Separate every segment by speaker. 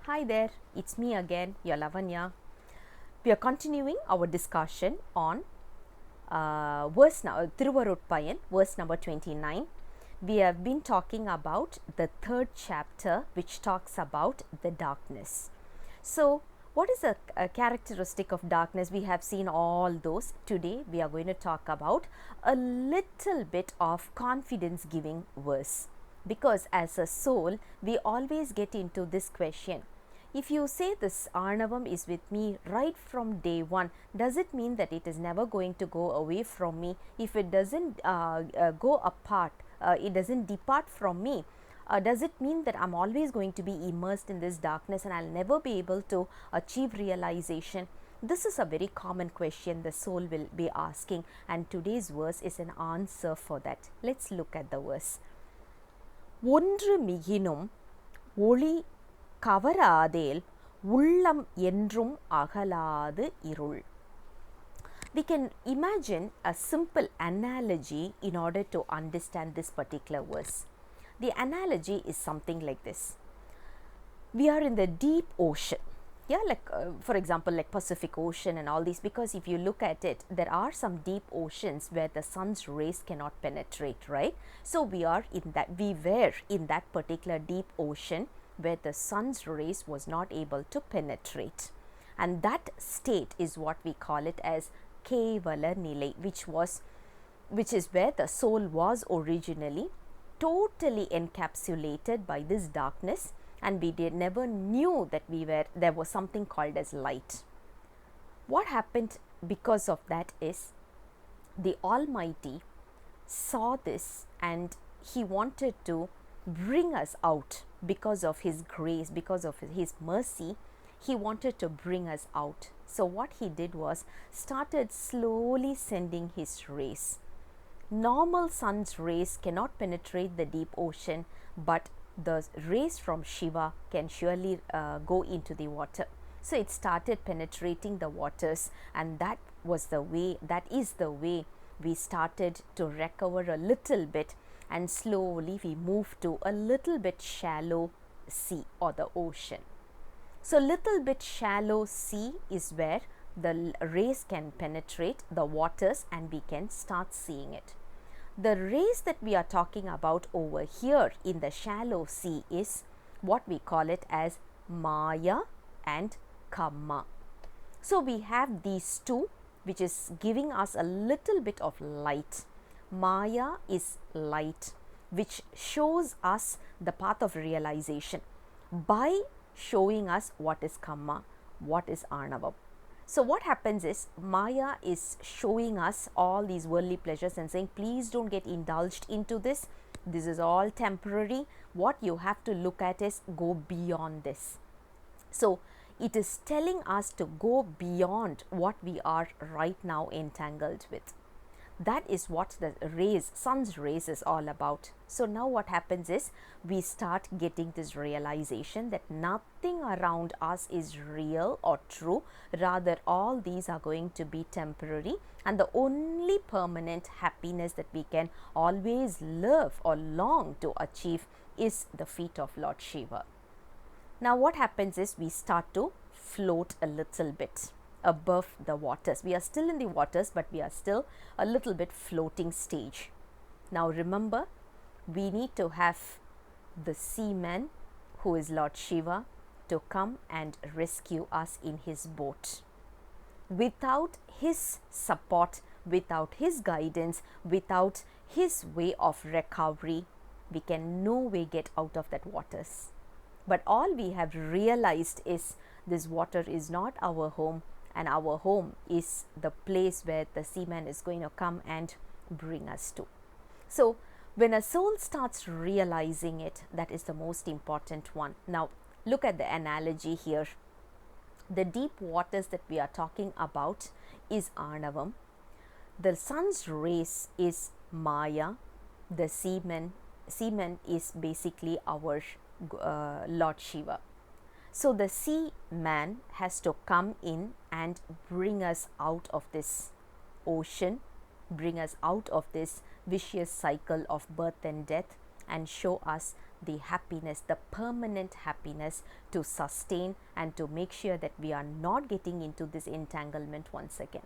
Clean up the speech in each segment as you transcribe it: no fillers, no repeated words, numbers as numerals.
Speaker 1: Hi there, it's me again, your Lavanya. We are continuing our discussion on Thiruvarutpayan, verse number 29. We have been talking about the third chapter, which talks about the darkness. So, what is a characteristic of darkness? We have seen all those. Today, we are going to talk about a little bit of confidence giving verse. Because as a soul, we always get into this question. If you say this Arnavam is with me right from day one, does it mean that it is never going to go away from me? If it doesn't go apart, it doesn't depart from me, does it mean that I'm always going to be immersed in this darkness and I'll never be able to achieve realization? This is a very common question the soul will be asking, and today's verse is an answer for that. Let's look at the verse. Ondru Miginum ஒளி கவராதேல் உள்ளம் என்றும் அகலாது இருள். We can imagine a simple analogy in order to understand this particular verse. The analogy is something like this. We are in the deep ocean. Yeah, like for example, like Pacific Ocean and all these, because if you look at it, there are some deep oceans where the sun's rays cannot penetrate, right? So we were in that particular deep ocean where the sun's rays was not able to penetrate, and that state is what we call it as Kevala nilai, which is where the soul was originally, totally encapsulated by this darkness, and we never knew that there was something called as light. What happened because of that is the Almighty saw this and He wanted to bring us out because of His grace, because of His mercy. He wanted to bring us out. So what He did was started slowly sending His rays. Normal sun's rays cannot penetrate the deep ocean, but the rays from Shiva can surely go into the water. So it started penetrating the waters, and that is the way we started to recover a little bit, and slowly we moved to a little bit shallow sea or the ocean. So little bit shallow sea is where the rays can penetrate the waters and we can start seeing it. The rays that we are talking about over here in the shallow sea is what we call it as Maya and Kamma. So we have these two, which is giving us a little bit of light. Maya is light, which shows us the path of realization by showing us what is Kamma, what is Arnavam. So what happens is Maya is showing us all these worldly pleasures and saying, please don't get indulged into this. This is all temporary. What you have to look at is go beyond this. So it is telling us to go beyond what we are right now entangled with. That is what the sun's rays is all about. So now what happens is we start getting this realization that nothing around us is real or true. Rather, all these are going to be temporary, and the only permanent happiness that we can always love or long to achieve is the feet of Lord Shiva. Now what happens is we start to float a little bit above the waters. We are still in the waters, but we are still a little bit floating stage. Now remember, we need to have the seaman, who is Lord Shiva, to come and rescue us in his boat. Without his support, without his guidance, without his way of recovery, we can no way get out of that waters. But all we have realized is this water is not our home, and our home is the place where the seaman is going to come and bring us to. So when a soul starts realizing it, that is the most important one. Now look at the analogy here. The deep waters that we are talking about is Arnavam. The sun's rays is Maya. The seaman is basically our Lord Shiva. So the seaman has to come in and bring us out of this ocean, bring us out of this vicious cycle of birth and death, and show us the happiness, the permanent happiness, to sustain and to make sure that we are not getting into this entanglement once again.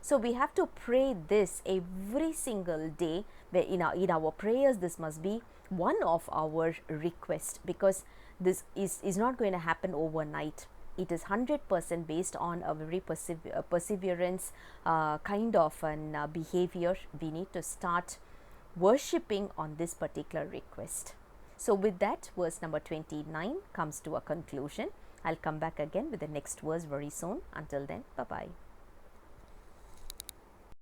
Speaker 1: So we have to pray this every single day. Where in our prayers, this must be one of our requests, because this is not going to happen overnight. It is 100% based on a very perseverance kind of an behavior. We need to start worshipping on this particular request. So with that, verse number 29 comes to a conclusion. I'll come back again with the next verse very soon. Until then, bye bye.